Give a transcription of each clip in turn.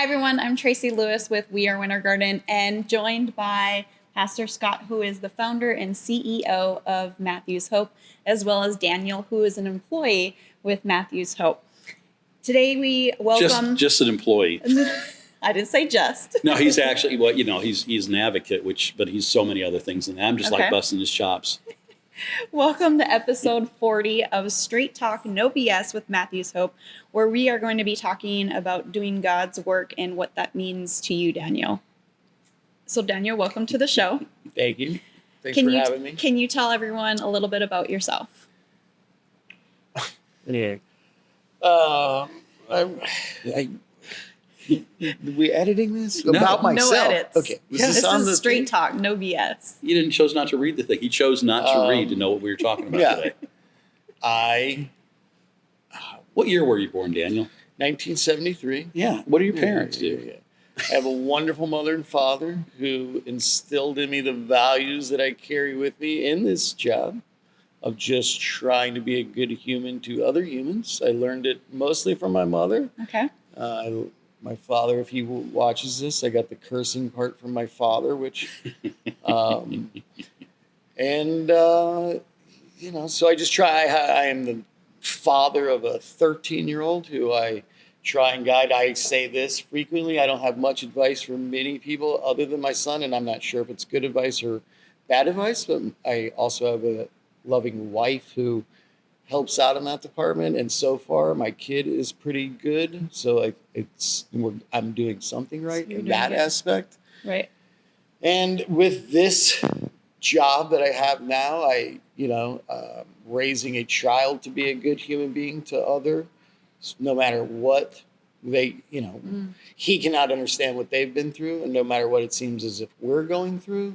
Hi, everyone. I'm Tracy Lewis with We Are Winter Garden and joined by Pastor Scott, who is the founder and CEO of Matthew's Hope, as well as Daniel, who is an employee with Matthew's Hope. Today we welcome... Just an employee. I didn't say just. No, he's actually, well, he's an advocate, but he's so many other things, and I'm just like busting his chops. Welcome to episode 40 of Straight Talk, No BS with Matthew's Hope, where we are going to be talking about doing God's work and what that means to you, Daniel. So, Daniel, welcome to the show. Thank you. Thanks for having me. Can you tell everyone a little bit about yourself? Yeah. We editing this? No. About myself? No edits. Okay. This is Straight Talk, no BS. He chose not to read the thing. He chose not to read to know what we were talking about today. What year were you born, Daniel? 1973. Yeah. What do your parents do? Yeah. I have a wonderful mother and father who instilled in me the values that I carry with me in this job of just trying to be a good human to other humans. I learned it mostly from my mother. Okay. My father, if he watches this, I got the cursing part from my father, which, so I just try. I am the father of a 13-year-old who I try and guide. I say this frequently. I don't have much advice for many people other than my son, and I'm not sure if it's good advice or bad advice, but I also have a loving wife who helps out in that department, and so far my kid is pretty good. So I'm doing something right in that aspect. Right. And with this job that I have now, raising a child to be a good human being to others, no matter what they, he cannot understand what they've been through, and no matter what it seems as if we're going through,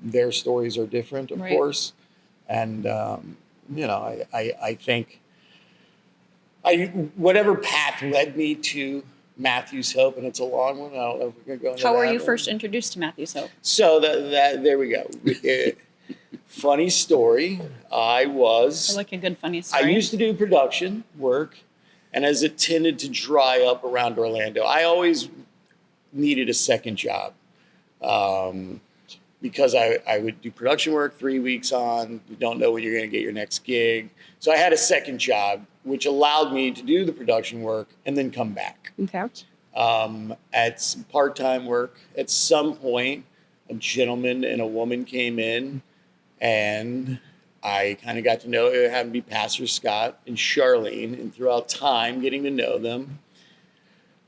their stories are different, of course, and. I think whatever path led me to Matthew's Hope, and it's a long one. I don't know if we're going to go into that. How were you first introduced to Matthew's Hope? So there we go. Funny story. I like a good funny story. I used to do production work, and as it tended to dry up around Orlando, I always needed a second job. Because I would do production work 3 weeks on, you don't know when you're going to get your next gig. So I had a second job, which allowed me to do the production work and then come back. Okay. At some part-time work, at some point, a gentleman and a woman came in, and I kind of got to know it happened to be Pastor Scott and Shelley, and throughout time, getting to know them.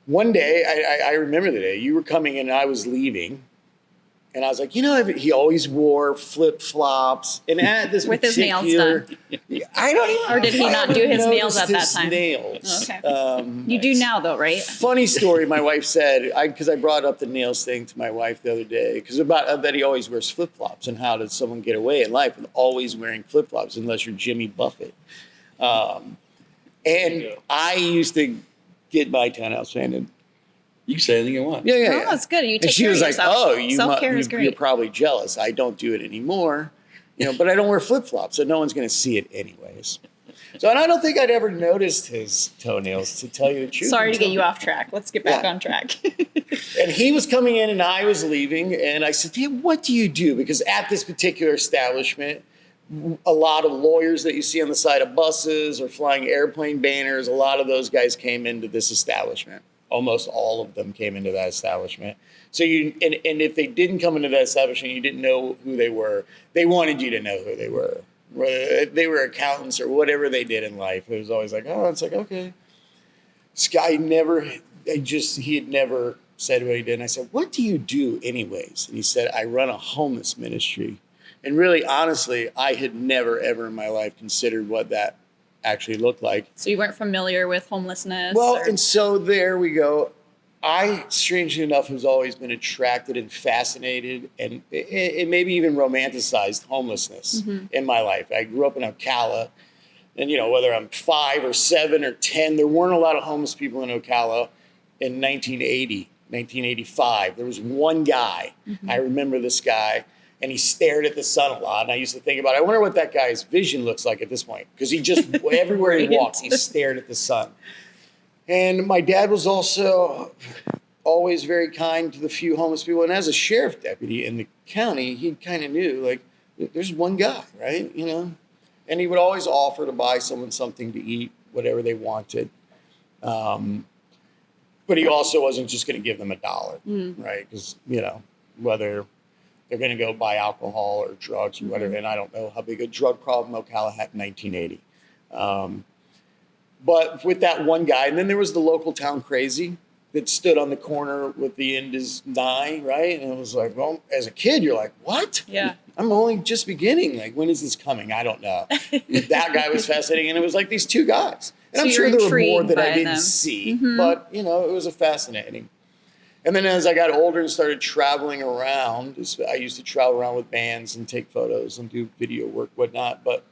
One day, I remember the day, you were coming in and I was leaving. And I was like, he always wore flip-flops. And at this with his nails done. I don't even. Or did he not do his nails at that time? Nails. Oh, okay. You do now, though, right? Funny story. My wife said, because I brought up the nails thing to my wife the other day, because about that he always wears flip-flops, and how does someone get away in life with always wearing flip-flops unless you're Jimmy Buffett? And I used to get my toenails painted. You can say anything you want. Yeah. Oh, that's good. You take and she care was of like, yourself. Self-care is great. You're probably jealous. I don't do it anymore, but I don't wear flip-flops, so no one's going to see it anyways. So, and I don't think I'd ever noticed his toenails, to tell you the truth. Sorry to get you off track. Let's get back on track. And he was coming in and I was leaving, and I said, what do you do? Because at this particular establishment, a lot of lawyers that you see on the side of buses or flying airplane banners, a lot of those guys came into this establishment. Almost all of them came into that establishment. So and if they didn't come into that establishment, you didn't know who they were. They wanted you to know who they were. Whether they were accountants or whatever they did in life. It was always like, it's like, okay. This guy he had never said what he did. And I said, what do you do anyways? And he said, I run a homeless ministry. And really, honestly, I had never, ever in my life considered what that actually looked like. So you weren't familiar with homelessness? Well, and so there we go. I, strangely enough, has always been attracted and fascinated and maybe even romanticized homelessness in my life. I grew up in Ocala, and whether I'm 5 or 7 or 10, there weren't a lot of homeless people in Ocala in 1980, 1985. There was one guy. I remember this guy. And he stared at the sun a lot. And I used to think about, I wonder what that guy's vision looks like at this point. Because he just, everywhere he walks, he stared at the sun. And my dad was also always very kind to the few homeless people. And as a sheriff deputy in the county, he kind of knew, like, there's one guy, right? You know? And he would always offer to buy someone something to eat, whatever they wanted. But he also wasn't just going to give them $1, right? Because, you know, whether they're going to go buy alcohol or drugs or whatever, and I don't know how big a drug problem Ocala had in 1980. But with that one guy, and then there was the local town crazy that stood on the corner with the end is nigh, right? And it was like, well, as a kid, you're like, what? Yeah. I'm only just beginning. Like, when is this coming? I don't know. That guy was fascinating. And it was like these two guys. And So I'm sure you're there were more intrigued that I by didn't them. see. But, you know, it was a fascinating. And then as I got older and started traveling around, I used to travel around with bands and take photos and do video work, whatnot. But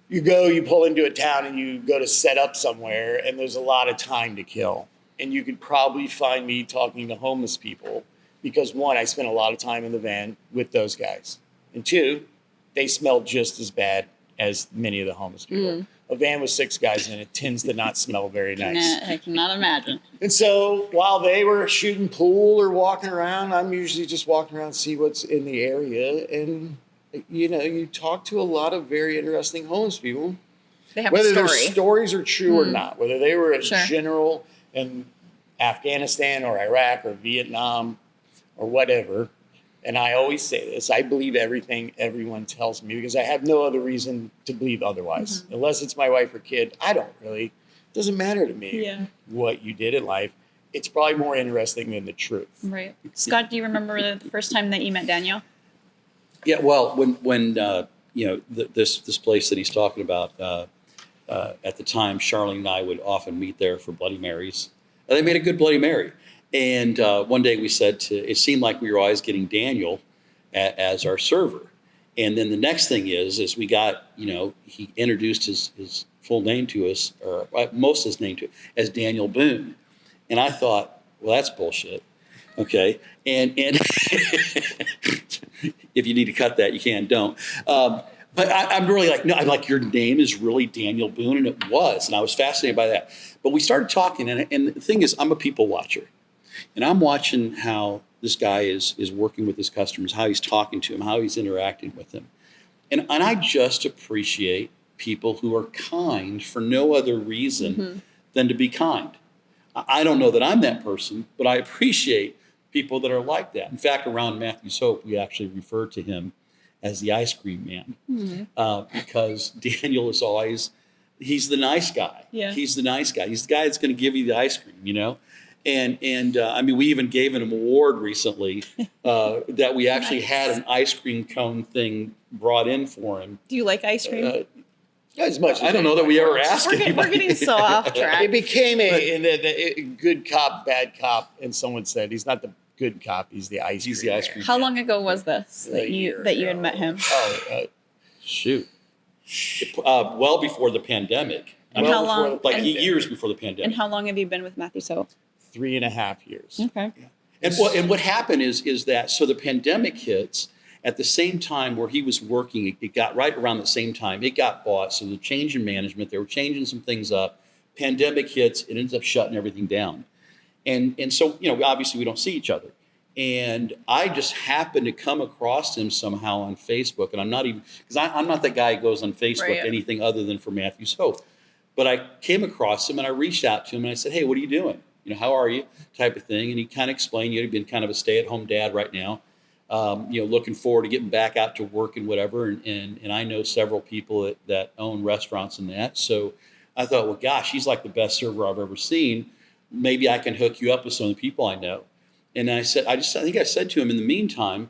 you pull into a town and you go to set up somewhere, and there's a lot of time to kill. And you could probably find me talking to homeless people because, one, I spent a lot of time in the van with those guys. And two, they smelled just as bad as many of the homeless people. A van with 6 guys in it tends to not smell very nice. I cannot imagine. And so while they were shooting pool or walking around, I'm usually just walking around to see what's in the area. And, you know, you talk to a lot of very interesting homeless people. They have Whether a their story. stories are true or not, whether they were a Sure. general in Afghanistan or Iraq or Vietnam or whatever. And I always say this, I believe everything everyone tells me because I have no other reason to believe otherwise. Unless it's my wife or kid, it doesn't matter to me what you did in life. It's probably more interesting than the truth. Right. Scott, do you remember the first time that you met Daniel? Yeah, well, when you know, this place that he's talking about, at the time, Shelley and I would often meet there for Bloody Marys. And they made a good Bloody Mary. And one day we said it seemed like we were always getting Daniel as our server. And then the next thing is we got, you know, he introduced his full name to us, or most of his name to us, as Daniel Boone. And I thought, well, that's bullshit. Okay. And if you need to cut that, you can, don't. But I'm really like, no, I'm like, your name is really Daniel Boone. And it was. And I was fascinated by that. But we started talking. And the thing is, I'm a people watcher. And I'm watching how this guy is working with his customers, how he's talking to them, how he's interacting with them. And I just appreciate people who are kind for no other reason than to be kind. I don't know that I'm that person, but I appreciate people that are like that. In fact, around Matthew's Hope, we actually refer to him as the ice cream man because Daniel is always, he's the nice guy. Yeah. He's the nice guy. He's the guy that's going to give you the ice cream, you know? And I mean, we even gave him an award recently that we actually had an ice cream cone thing brought in for him. Do you like ice cream? As much as I don't know that we ever asked We're anybody. getting so off track. It became a good cop, bad cop, and someone said he's not the good cop, he's the ice He's cream the ice man. cream. How long ago was this A that year you had ago. met him? Shoot. Well before the pandemic. And Well how before long? the Like and, years before the pandemic. and how long have you been with Matthew's Hope? 3.5 years. Okay. And what happened is that, so the pandemic hits at the same time where he was working, it got right around the same time, it got bought. So the change in management, they were changing some things up. Pandemic hits, it ends up shutting everything down. And so, you know, obviously we don't see each other. And I just happened to come across him somehow on Facebook. And I'm not even, because I'm not that guy who goes on Facebook Right. anything other than for Matthew's Hope. But I came across him and I reached out to him and I said, hey, what are you doing? You know, how are you? Type of thing. And he kind of explained, you know, he'd been kind of a stay-at-home dad right now, you know, looking forward to getting back out to work and whatever. And I know several people that own restaurants and that. So I thought, well, gosh, he's like the best server I've ever seen. Maybe I can hook you up with some of the people I know. And I said, I think I said to him, in the meantime,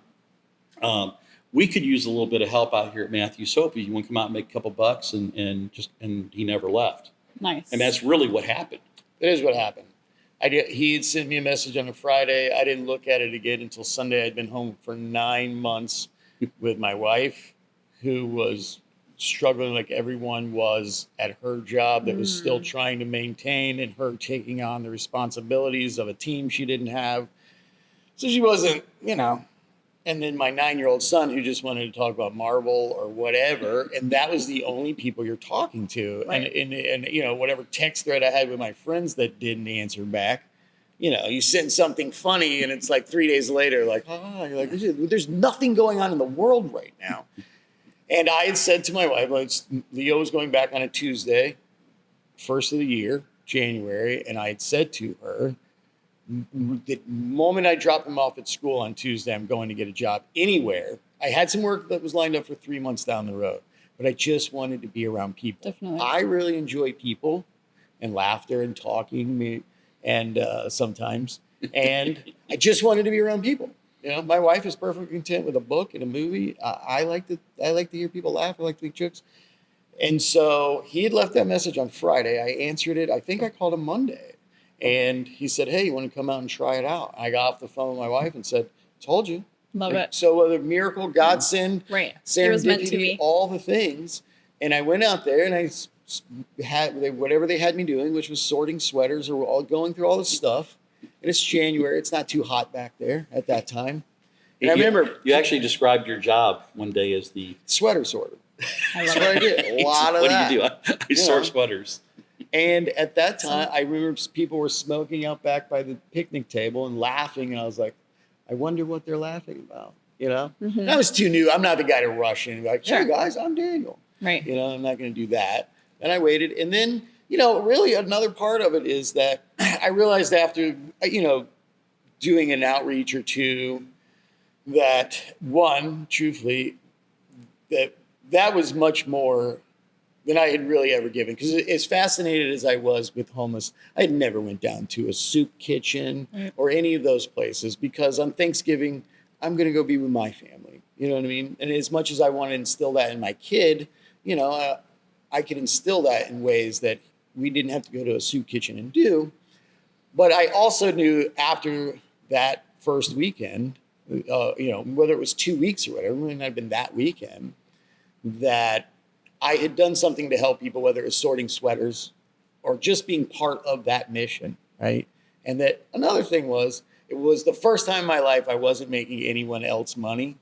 we could use a little bit of help out here at Matthew's Hope. You want to come out and make a couple bucks? And he never left. Nice. And that's really what happened. That is what happened. He had sent me a message on a Friday. I didn't look at it again until Sunday. I'd been home for 9 months with my wife, who was struggling like everyone was at her job that was still trying to maintain, and her taking on the responsibilities of a team she didn't have. So she wasn't, you know, And then my 9-year-old son who just wanted to talk about Marvel or whatever. And that was the only people you're talking to. Right. And you know, whatever text thread I had with my friends that didn't answer back, you know, you send something funny and it's like 3 days later, like, you're like, there's nothing going on in the world right now. And I had said to my wife, like, Leo was going back on a Tuesday, first of the year, January. And I had said to her, the moment I drop him off at school on Tuesday, I'm going to get a job anywhere. I had some work that was lined up for 3 months down the road, but I just wanted to be around people. Definitely. I really enjoy people and laughter and talking and sometimes. And I just wanted to be around people. You know, my wife is perfectly content with a book and a movie. I like to hear people laugh. I like to make jokes. And so he had left that message on Friday. I answered it. I think I called him Monday. And he said, hey, you want to come out and try it out? I got off the phone with my wife and said, told you. Love it. So whether miracle, godsend, Right. It was meant to serendipity, be. all the things. And I went out there and I had whatever they had me doing, which was sorting sweaters or all going through all this stuff. And it's January. It's not too hot back there at that time. And I remember you actually described your job one day as the sweater sorter. I That's love what it. I did. A lot of what that. do you do? I sort sweaters. And at that time, I remember people were smoking out back by the picnic table and laughing. And I was like, I wonder what they're laughing about, you know? Mhm. And I was too new. I'm not the guy to rush in and be like, Sure. hey, guys, I'm Daniel. Right. You know, I'm not going to do that. And I waited. And then, you know, really another part of it is that I realized after, you know, doing an outreach or two that, one, truthfully, that was much more than I had really ever given. Because as fascinated as I was with homeless, I had never went down to a soup kitchen or any of those places because on Thanksgiving, I'm going to go be with my family. You know what I mean? And as much as I want to instill that in my kid, you know, I could instill that in ways that we didn't have to go to a soup kitchen and do. But I also knew after that first weekend, you know, whether it was 2 weeks or whatever, it might not have been that weekend, that I had done something to help people, whether it was sorting sweaters or just being part of that mission, right? And that another thing was, it was the first time in my life I wasn't making anyone else money,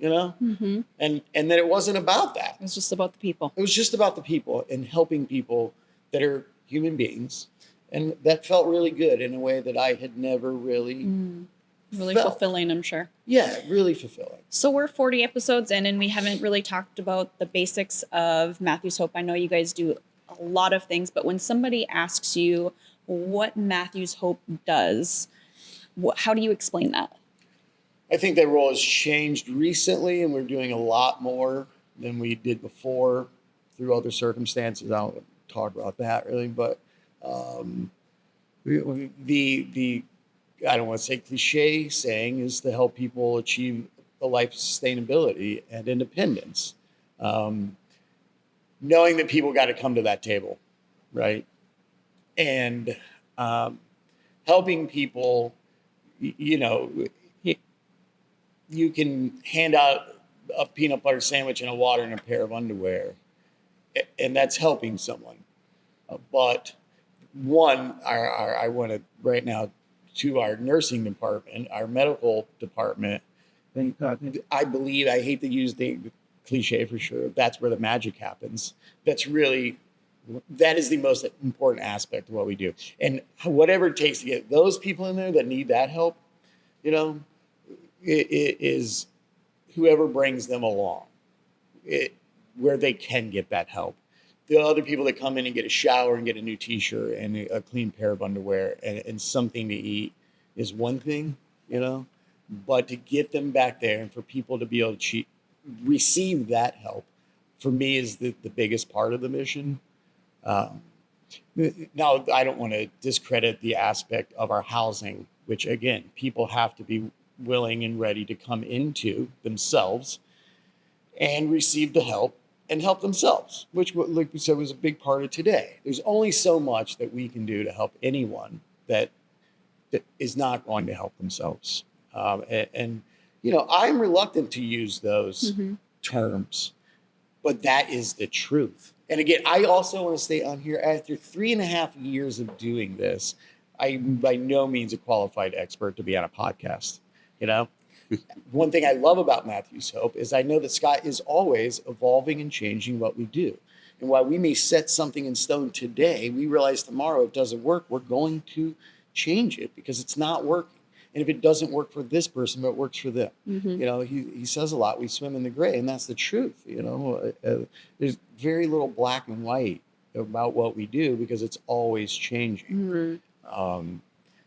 you know? Mm-hmm. And that it wasn't about that. It was just about the people. It was just about the people and helping people that are human beings. And that felt really good in a way that I had never really Really felt. fulfilling, I'm sure. Yeah, really fulfilling. So we're 40 episodes in, and we haven't really talked about the basics of Matthew's Hope. I know you guys do a lot of things, but when somebody asks you what Matthew's Hope does, how do you explain that? I think that role has changed recently, and we're doing a lot more than we did before through other circumstances. I don't talk about that really, but the I don't want to say cliche saying is to help people achieve a life of sustainability and independence. Knowing that people got to come to that table, right? And helping people, you know, you can hand out a peanut butter sandwich and a water and a pair of underwear, and that's helping someone. But one, I want to right now to our nursing department, our medical department. I believe, I hate to use the cliche for sure, that's where the magic happens. That is the most important aspect of what we do. And whatever it takes to get those people in there that need that help, you know, it is whoever brings them along where they can get that help. The other people that come in and get a shower and get a new t-shirt and a clean pair of underwear and something to eat is one thing, you know, but to get them back there and for people to be able to receive that help, for me, is the biggest part of the mission. Now, I don't want to discredit the aspect of our housing, which, again, people have to be willing and ready to come into themselves and receive the help and help themselves, which, like we said, was a big part of today. There's only so much that we can do to help anyone that is not going to help themselves. And, you know, I'm reluctant to use those terms, but that is the truth. And again, I also want to stay on here. After 3.5 years of doing this, I'm by no means a qualified expert to be on a podcast, you know? One thing I love about Matthew's Hope is I know that Scott is always evolving and changing what we do. And while we may set something in stone today, we realize tomorrow it doesn't work. We're going to change it because it's not working. And if it doesn't work for this person, but it works for them, he says a lot, we swim in the gray, and that's the truth. There's very little black and white about what we do because it's always changing.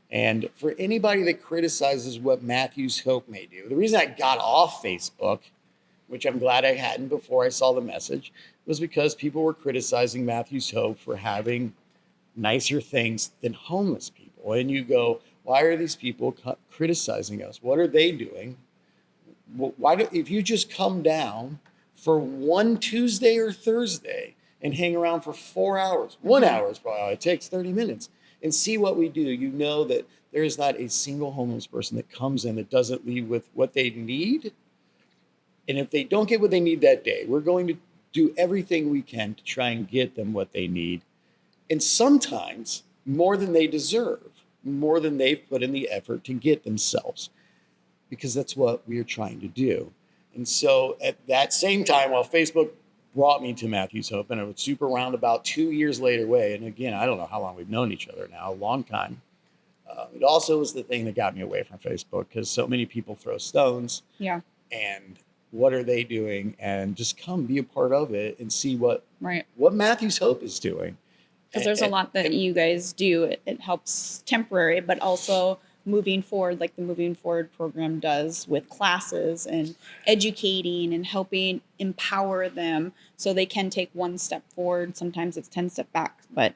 And for anybody that criticizes what Matthew's Hope may do, the reason I got off Facebook, which I'm glad I hadn't before I saw the message, was because people were criticizing Matthew's Hope for having nicer things than homeless people. And you go, why are these people criticizing us? What are they doing? If you just come down for one Tuesday or Thursday and hang around for 4 hours, 1 hour is probably all it takes, 30 minutes, and see what we do, you know that there is not a single homeless person that comes in that doesn't leave with what they need. And if they don't get what they need that day, we're going to do everything we can to try and get them what they need. And sometimes more than they deserve, more than they've put in the effort to get themselves, because that's what we are trying to do. And so at that same time, while Facebook brought me to Matthew's Hope in a super roundabout 2 years later way, and again, I don't know how long we've known each other now, a long time. It also was the thing that got me away from Facebook because so many people throw stones. Yeah. And what are they doing? And just come be a part of it and see what Matthew's Hope is doing. Because there's a lot that you guys do. It helps temporary, but also moving forward, like the Moving Forward program does with classes and educating and helping empower them so they can take one step forward. Sometimes it's 10 steps back. But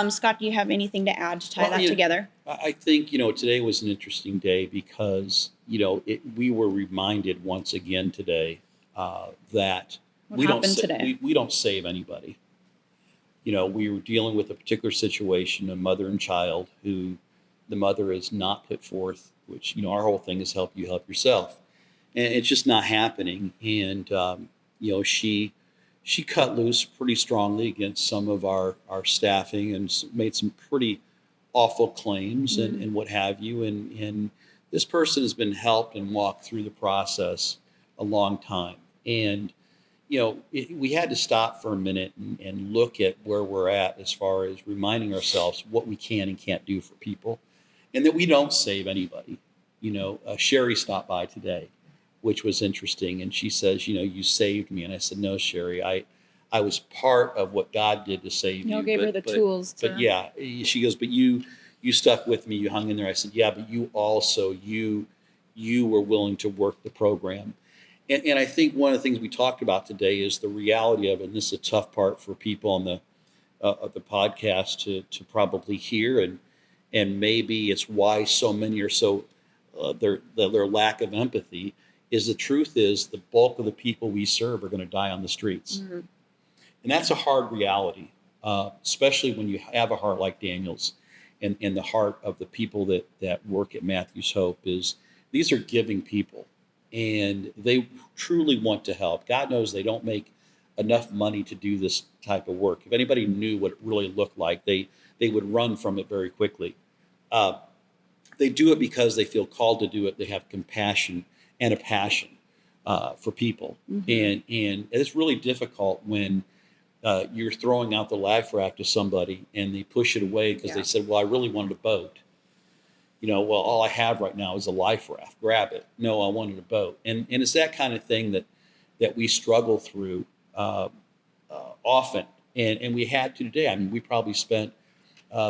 Scott, do you have anything to add to tie that together? I think, today was an interesting day because, we were reminded once again today that we don't save anybody. We were dealing with a particular situation, a mother and child who the mother is not put forth, which, our whole thing is help you help yourself. And it's just not happening. And, she cut loose pretty strongly against some of our staffing and made some pretty awful claims and what have you. And this person has been helped and walked through the process a long time. And, we had to stop for a minute and look at where we're at as far as reminding ourselves what we can and can't do for people and that we don't save anybody. Shelley stopped by today, which was interesting. And she says, you saved me. And I said, no, Shelley, I was part of what God did to save you. You gave her the tools. But yeah, she goes, but you stuck with me. You hung in there. I said, yeah, but you also, you were willing to work the program. And I think one of the things we talked about today is the reality of it. And this is a tough part for people on the podcast to probably hear. And maybe it's why so many are so, their lack of empathy is the truth is the bulk of the people we serve are going to die on the streets. Mm-hmm. And that's a hard reality, especially when you have a heart like Daniel's and the heart of the people that work at Matthew's Hope is these are giving people. And they truly want to help. God knows they don't make enough money to do this type of work. If anybody knew what it really looked like, they would run from it very quickly. They do it because they feel called to do it. They have compassion and a passion for people. Mm-hmm. And it's really difficult when you're throwing out the life raft to somebody and they push it away because they said, well, I really wanted a boat. Well, all I have right now is a life raft. Grab it. No, I wanted a boat. And it's that kind of thing that we struggle through often. And we had to today. I mean, we probably spent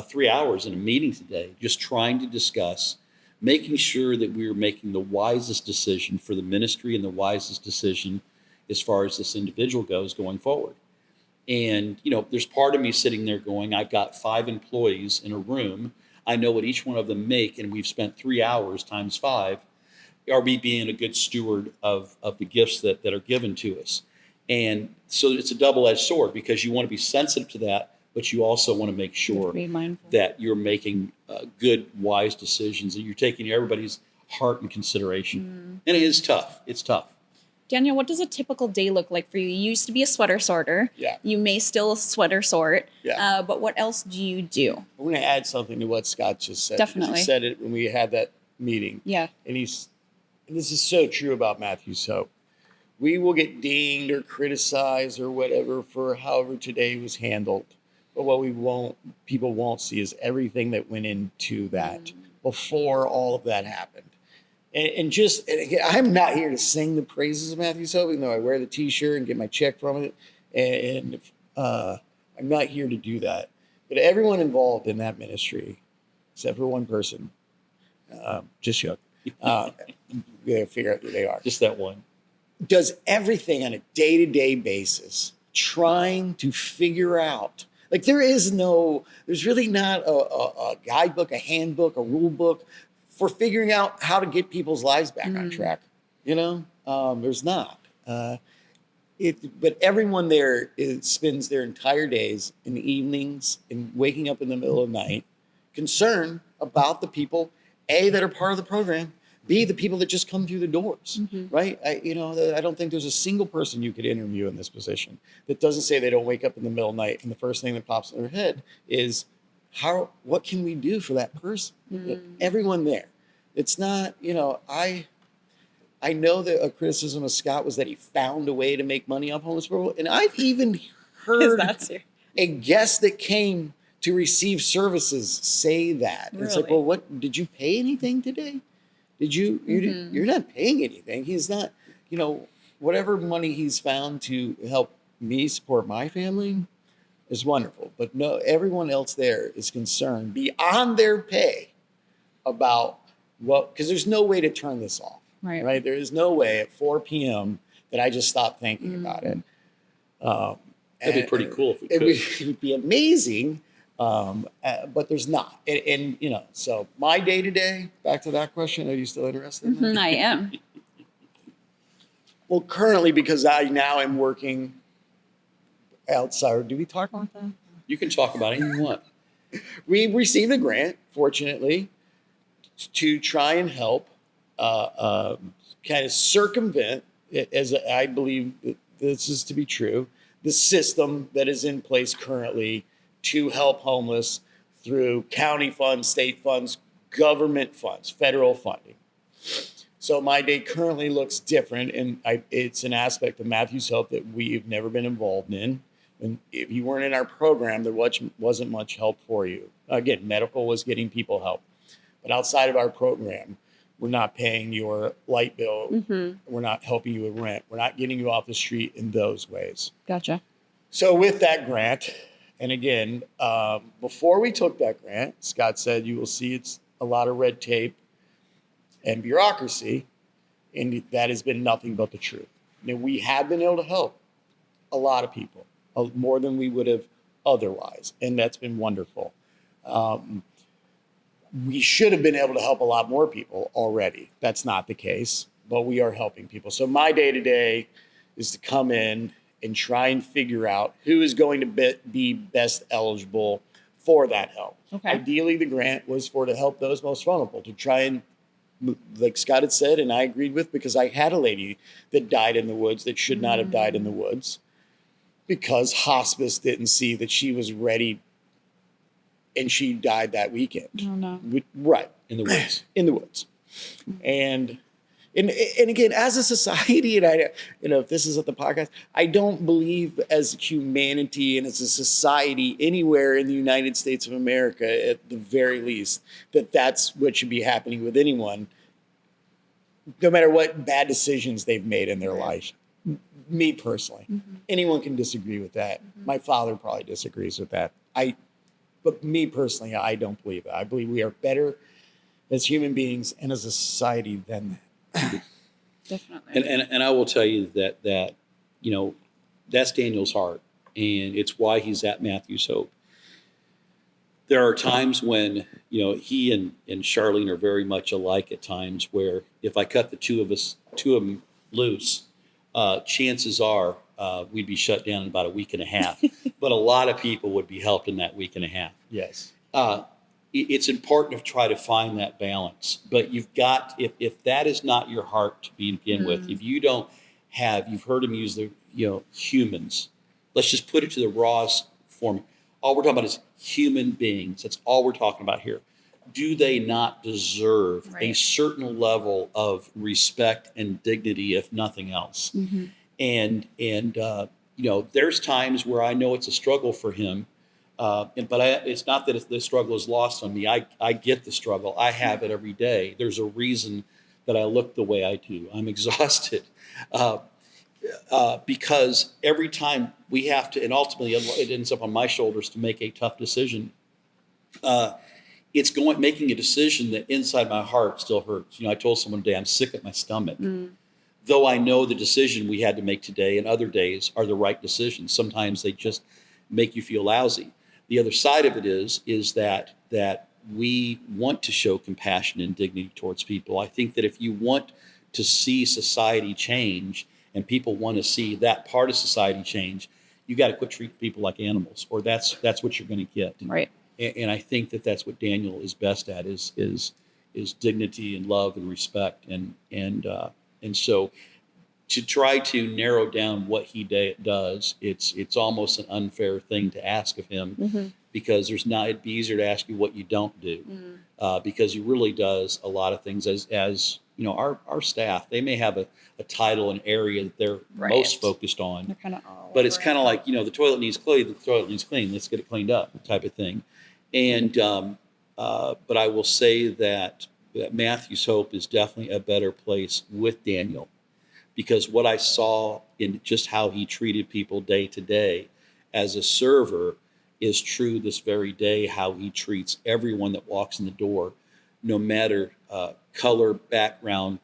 3 hours in a meeting today just trying to discuss, making sure that we were making the wisest decision for the ministry and the wisest decision as far as this individual goes going forward. And, there's part of me sitting there going, I've got 5 employees in a room. I know what each one of them make, and we've spent 3 hours times 5. Are we being a good steward of the gifts that are given to us? And so it's a double-edged sword because you want to be sensitive to that, but you also want to make sure that you're making good, wise decisions, and you're taking everybody's heart in consideration. And it is tough. It's tough. Daniel, what does a typical day look like for you? You used to be a sweater sorter. Yeah. You may still sweater sort. Yeah. But what else do you do? I'm going to add something to what Scott just said. Definitely. He said it when we had that meeting. Yeah. And and this is so true about Matthew's Hope, we will get dinged or criticized or whatever for however today was handled. But what people won't see is everything that went into that before all of that happened. And again, I'm not here to sing the praises of Matthew's Hope, even though I wear the T-shirt and get my check from it. And I'm not here to do that. But everyone involved in that ministry, except for one person, just shook. They figure out who they are. Just that one. Does everything on a day-to-day basis, trying to figure out. Like there's really not a guidebook, a handbook, a rule book for figuring out how to get people's lives back on track. There's not. But everyone there spends their entire days and evenings and waking up in the middle of the night, concerned about the people, A, that are part of the program, B, the people that just come through the doors, right? I don't think there's a single person you could interview in this position that doesn't say they don't wake up in the middle of the night and the first thing that pops in their head is, what can we do for that person? Everyone there. It's not, I know that a criticism of Scott was that he found a way to make money off homeless people. And I've even heard a guest that came to receive services say that. Really? It's like, well, what, did you pay anything today? Did you, you're not paying anything. He's not, whatever money he's found to help me support my family is wonderful. But no, everyone else there is concerned beyond their pay about because there's no way to turn this off. Right. There is no way at 4 p.m. that I just stop thinking about it. That'd be pretty cool if we could. It would be amazing. But there's not. And so my day to day, back to that question, are you still interested in that? I am. Well, currently, because I now am working outside. Do we talk about that? You can talk about it if you want. We received a grant, fortunately, to try and help kind of circumvent, as I believe that this is to be true, the system that is in place currently to help homeless through county funds, state funds, government funds, federal funding. So my day currently looks different, and it's an aspect of Matthew's Hope that we've never been involved in. And if you weren't in our program, there wasn't much help for you. Again, medical was getting people help. But outside of our program, we're not paying your light bill. We're not helping you with rent. We're not getting you off the street in those ways. Gotcha. So with that grant, and again, before we took that grant, Scott said, you will see it's a lot of red tape and bureaucracy, and that has been nothing but the truth. Now, we have been able to help a lot of people, more than we would have otherwise, and that's been wonderful. We should have been able to help a lot more people already. That's not the case, but we are helping people. So my day-to-day is to come in and try and figure out who is going to be best eligible for that help. Okay. Ideally, the grant was to help those most vulnerable, to try and, like Scott had said, and I agreed with, because I had a lady that died in the woods that should not have died in the woods because hospice didn't see that she was ready, and she died that weekend. Oh, no. Right. In the woods. In the woods. And again, as a society, and if this is at the podcast, I don't believe as humanity and as a society anywhere in the United States of America, at the very least, that that's what should be happening with anyone, no matter what bad decisions they've made in their life. Me personally, anyone can disagree with that. My father probably disagrees with that. But me personally, I don't believe that. I believe we are better as human beings and as a society than that. Definitely. And I will tell you that that's Daniel's heart, and it's why he's at Matthew's Hope. There are times when he and Charlene are very much alike at times, where if I cut the two of them loose, chances are we'd be shut down in about a week and a half. But a lot of people would be helped in that week and a half. Yes. It's important to try to find that balance. But you've got, if that is not your heart to begin with, if you don't have, you've heard him use the, humans. Let's just put it to the rawest form. All we're talking about is human beings. That's all we're talking about here. do they not deserve a Right. certain level of respect and dignity, if nothing else? Mm-hmm. And there's times where I know it's a struggle for him, but it's not that the struggle is lost on me. I get the struggle. I have it every day. There's a reason that I look the way I do. I'm exhausted. Uh, because every time we have to, and ultimately it ends up on my shoulders to make a tough decision. It's making a decision that inside my heart still hurts. I told someone today I'm sick at my stomach, though I know the decision we had to make today and other days are the right decisions. Sometimes they just make you feel lousy. The other side of it is that we want to show compassion and dignity towards people. I think that if you want to see society change and people want to see that part of society change, you got to quit treating people like animals, or that's what you're going to get. Right. And I think that that's what Daniel is best at is dignity and love and respect, and so to try to narrow down what he does, it's almost an unfair thing to ask of him, Mm-hmm. because it'd be easier to ask you what you don't do, because he really does a lot of things. As our staff, they may have a title, an area that they're Right. most focused on, They're kind of all but it's over kind it. of like, the toilet needs clean, let's get it cleaned up, type of thing. And but I will say that Matthew's Hope is definitely a better place with Daniel, because what I saw in just how he treated people day to day as a server is true this very day. How he treats everyone that walks in the door, no matter color, background,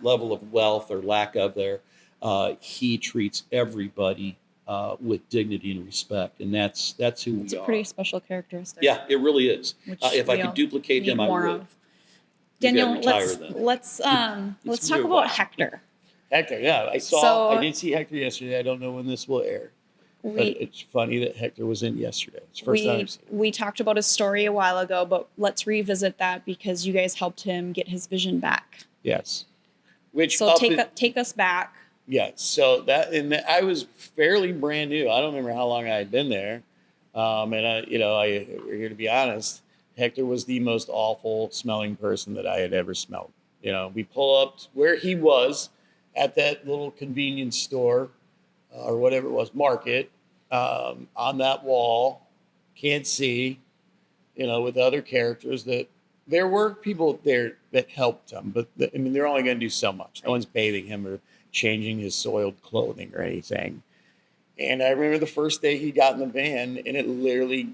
level of wealth or lack of there. He treats everybody with dignity and respect, and that's who It's we a are. pretty special characteristic. Yeah, it really is. Which If I we could all duplicate need him, I more would. of. Maybe I'd Daniel, retire let's then. let's It's talk weird. about Hector. Hector, yeah, So- I did see Hector yesterday. I don't know when this will air. But it's funny that Hector was in yesterday. It's the first time I've seen him. We talked about his story a while ago, but let's revisit that because you guys helped him get his vision back. Yes. Which So take us back. Yes. So I was fairly brand new. I don't remember how long I had been there. We're here to be honest. Hector was the most awful smelling person that I had ever smelled. We pull up where he was at that little convenience store or whatever it was, market, on that wall, can't see, with other characters that there were people there that helped him, but they're only going to do so much. No one's bathing him or changing his soiled clothing or anything. And I remember the first day he got in the van, and it literally,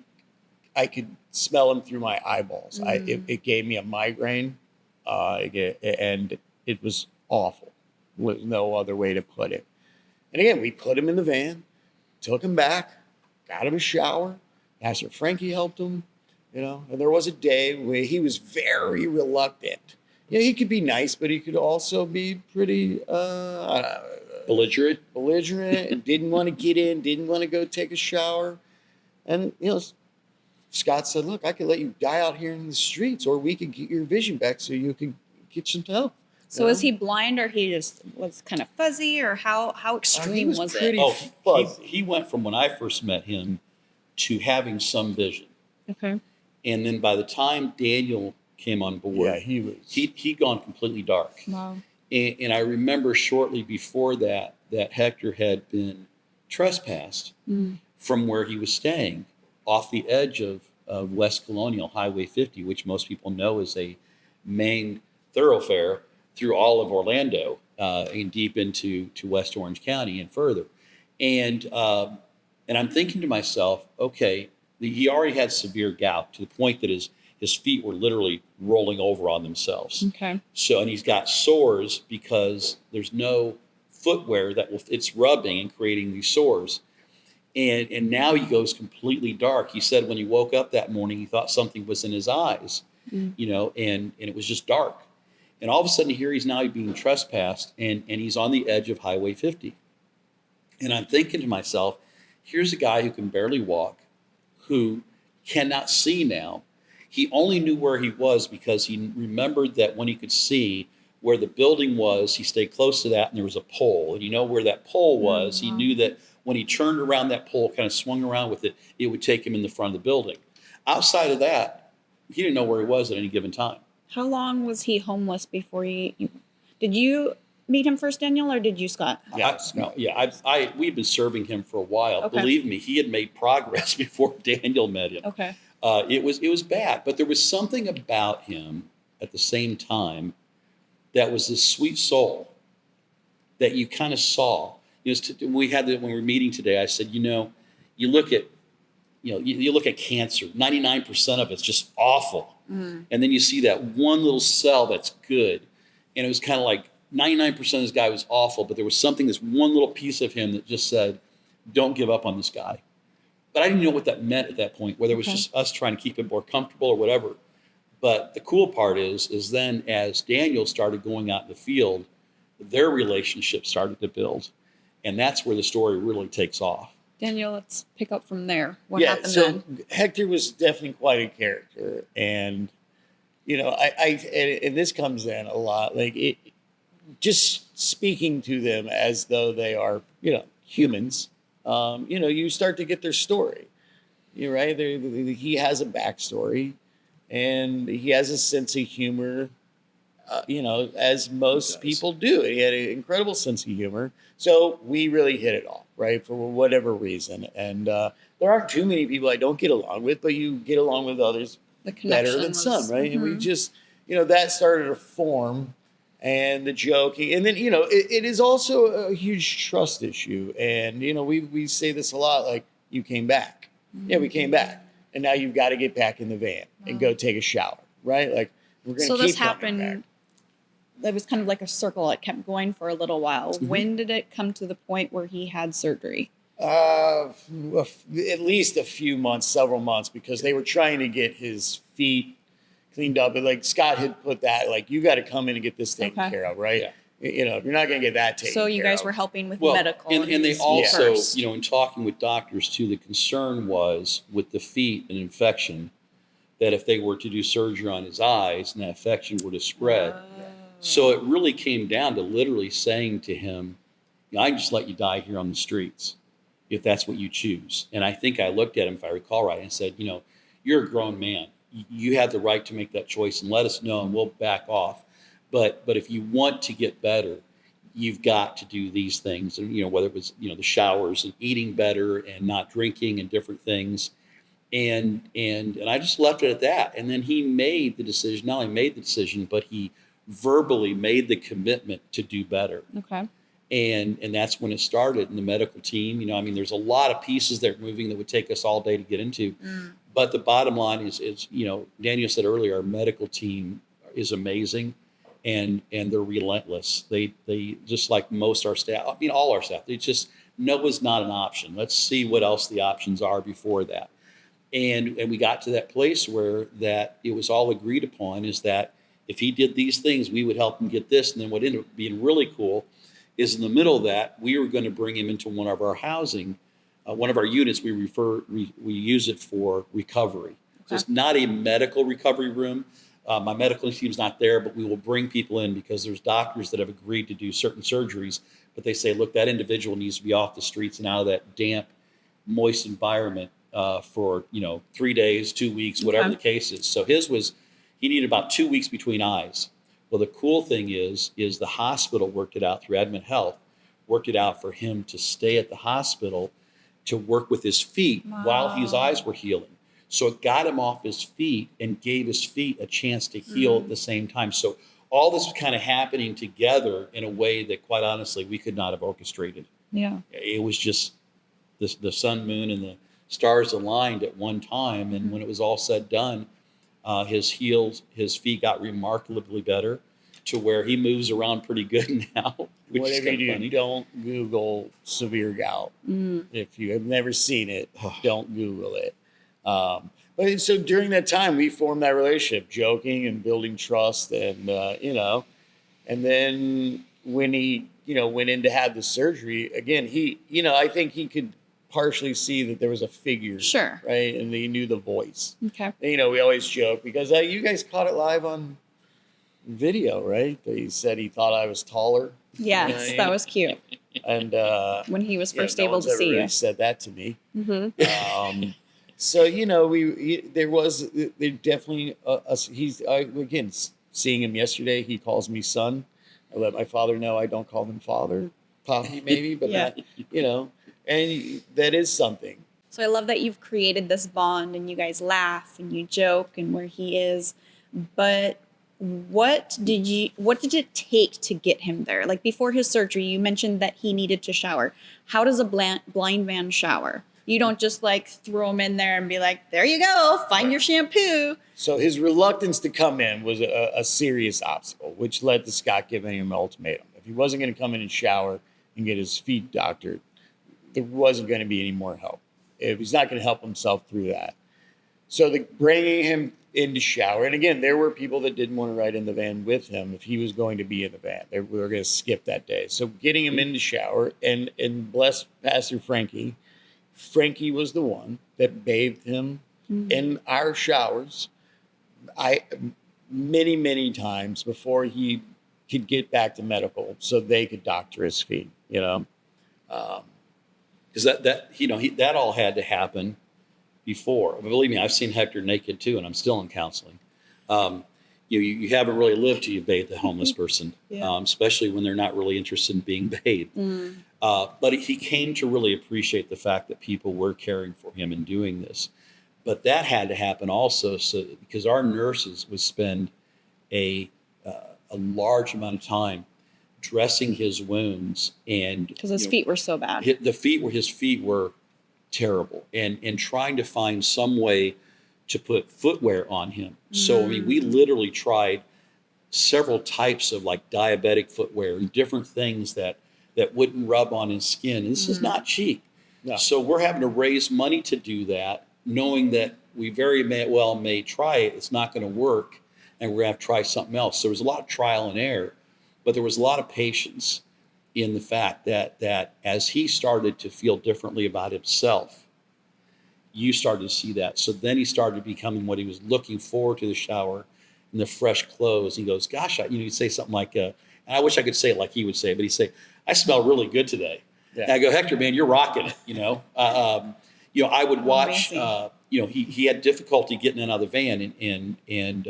I could smell him through my eyeballs. It gave me a migraine, and it was awful. With no other way to put it. And again, we put him in the van, took him back, got him a shower. Pastor Frankie helped him, and there was a day where he was very reluctant. He could be nice, but he could also be pretty Belligerent. and didn't want to get in, didn't want to go take a shower. And, Scott said, look, I could let you die out here in the streets, or we could get your vision back so you could get some help. So is he blind, or he just was kind of fuzzy, or how extreme was it? pretty Oh, fuzzy. he went from when I first met him to having some vision, Okay. and then by the time Daniel came on board, Yeah, he was. he'd gone completely dark. Wow. And I remember shortly before that Hector had been trespassed from where he was staying off the edge of West Colonial Highway 50, which most people know is a main thoroughfare through all of Orlando and deep into West Orange County and further. And I'm thinking to myself, okay, he already had severe gout to the point that his feet were literally rolling over on themselves. Okay. So, and he's got sores because there's no footwear it's rubbing and creating these sores. And now he goes completely dark. He said when he woke up that morning, he thought something was in his eyes, and it was just dark. And all of a sudden here he's now being trespassed, and he's on the edge of Highway 50. And I'm thinking to myself, here's a guy who can barely walk, who cannot see now. He only knew where he was because he remembered that when he could see where the building was, he stayed close to that, and there was a pole. And where that pole was, he knew that when he turned around that pole, kind of swung around with it, it would take him in the front of the building. Outside of that, he didn't know where he was at any given time. How long was he homeless before did you meet him first, Daniel, or did you, Scott? We've been serving him for a while. Okay. Believe me, he had made progress before Daniel met him. Okay. It was bad, but there was something about him at the same time that was this sweet soul that you kind of saw. When we were meeting today, I said, you look at cancer, 99% of it's just awful. And then you see that one little cell that's good. And it was kind of like 99% of this guy was awful, but there was this one little piece of him that just said, don't give up on this guy. But I didn't know what that meant at that point, whether it was just us trying to keep him more comfortable or whatever. But the cool part is then as Daniel started going out in the field, their relationship started to build. And that's where the story really takes off. Daniel, let's pick up from there. What happened then? Hector was definitely quite a character. And, and this comes in a lot, just speaking to them as though they are, humans. You start to get their story. You're right. He has a backstory, and he has a sense of humor. As most people do. He had an incredible sense of humor. So we really hit it off, right, for whatever reason. And there aren't too many people I don't get along with, but you get along with others better than some, right? And we just, that started to form, and the joking. And then, it is also a huge trust issue. And, we say this a lot, like, you came back. Yeah, we came back. And now you've got to get back in the van and go take a shower, right? Like, we're going to keep this happened. back. It was kind of like a circle. It kept going for a little while. Mm-hmm. When did it come to the point where he had surgery? At least a few months, several months, because they were trying to get his feet cleaned up. And like Scott had put that, like, you got to come in and get this taken care of, right? Yeah. If you're not going to get that taken care of. So you guys were helping with Well, medical. and they also, first. in talking with doctors too, the concern was with the feet and infection, that if they were to do surgery on his eyes and that infection were to spread. So it really came down to literally saying to him, I can just let you die here on the streets if that's what you choose. And I think I looked at him, if I recall right, and said, you're a grown man. You have the right to make that choice, and let us know and we'll back off. But if you want to get better, you've got to do these things. And, whether it was, the showers and eating better and not drinking and different things. And I just left it at that. And then he made the decision, not only made the decision, but he verbally made the commitment to do better. Okay. And that's when it started in the medical team. There's a lot of pieces that are moving that would take us all day to get into. But the bottom line is, Daniel said earlier, our medical team is amazing, and they're relentless. They just like most our staff, all our staff, they just, no is not an option. Let's see what else the options are before that. And we got to that place where that it was all agreed upon is that if he did these things, we would help him get this. And then what ended up being really cool is in the middle of that, we were going to bring him into one of our housing, one of our units. We use it for recovery. So it's not a medical recovery room. My medical team's not there, but we will bring people in because there's doctors that have agreed to do certain surgeries. But they say, look, that individual needs to be off the streets and out of that damp, moist environment for 3 days, 2 weeks, whatever the case is. So his was, he needed about 2 weeks between eyes. Well, the cool thing is the hospital worked it out through Advent Health, worked it out for him to stay at the hospital to work with his feet while his eyes were healing. So it got him off his feet and gave his feet a chance to heal at the same time. So all this was kind of happening together in a way that, quite honestly, we could not have orchestrated. Yeah. It was just the sun, moon, and the stars aligned at one time. And when it was all said done, his feet got remarkably better to where he moves around pretty good now. Whatever you do, don't Google severe gout. If you have never seen it, don't Google it. But so during that time, we formed that relationship, joking and building trust, and and then when he went in to have the surgery again, he I think he could partially see that there was a figure, sure, right, and he knew the voice. Okay, and, we always joke because you guys caught it live on video, right? He said he thought I was taller. Yes, that was cute. And when he was first no able one's to ever see really you, said that to me. So there definitely again, seeing him yesterday. He calls me son. I let my father know I don't call him father, Poppy maybe, but Yeah. not, and that is something. So I love that you've created this bond and you guys laugh and you joke and where he is. But what did it take to get him there? Like before his surgery, you mentioned that he needed to shower. How does a blind man shower? You don't just like throw him in there and be like, there you go, find your shampoo. So his reluctance to come in was a serious obstacle, which led to Scott giving him an ultimatum. If he wasn't going to come in and shower and get his feet doctored, there wasn't going to be any more help. If he's not going to help himself through that. So bringing him in to shower, and again, there were people that didn't want to ride in the van with him if he was going to be in the van. We were going to skip that day. So getting him in to shower, and bless Pastor Frankie. Frankie was the one that bathed him in our showers. Many times before he could get back to medical, so they could doctor his feet. Because that all had to happen before. Believe me, I've seen Hector naked too, and I'm still in counseling. You haven't really lived till you bathe a homeless person, especially when they're not really interested in being bathed. But he came to really appreciate the fact that people were caring for him and doing this. But that had to happen also, because our nurses would spend a large amount of time dressing his wounds, and because his feet were so bad. His feet were terrible, and trying to find some way to put footwear on him. So we literally tried several types of like diabetic footwear and different things that wouldn't rub on his skin. And this is not cheap. No. So we're having to raise money to do that, knowing that we very well may try it. It's not going to work, and we're going to have to try something else. So there was a lot of trial and error, but there was a lot of patience in the fact that as he started to feel differently about himself, you started to see that. So then he started becoming what he was looking forward to, the shower and the fresh clothes. He goes, gosh, he'd say something like, and I wish I could say it like he would say, but he'd say, I smell really good today. Yeah. And I go, Hector, man, you're rocking it. I would watch, he had difficulty getting out of the van, and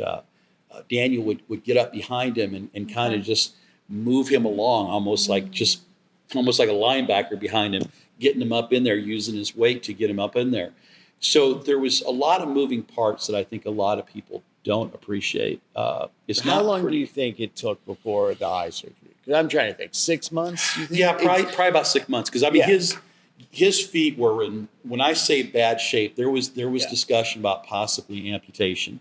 Daniel would get up behind him and kind of just move him along, almost like a linebacker behind him, getting him up in there, using his weight to get him up in there. So there was a lot of moving parts that I think a lot of people don't appreciate. How long do you think it took before the eye surgery? Because I'm trying to think, 6 months? You think? Yeah, probably about 6 months. Because his feet were in, when I say bad shape, there was discussion about possibly amputation.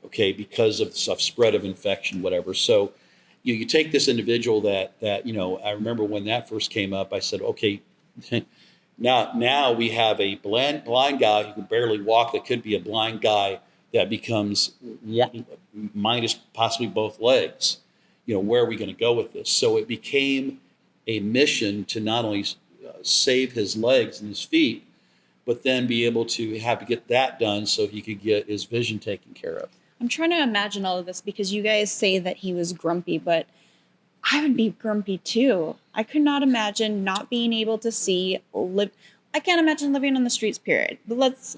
Okay, because of spread of infection, whatever. So you take this individual that I remember when that first came up, I said, okay, now we have a blind guy who can barely walk, that could be a blind guy that becomes minus possibly both legs. Where are we going to go with this? So it became a mission to not only save his legs and his feet, but then be able to have to get that done so he could get his vision taken care of. I'm trying to imagine all of this because you guys say that he was grumpy, but I would be grumpy too. I could not imagine not being able to see, I can't imagine living on the streets, period. But let's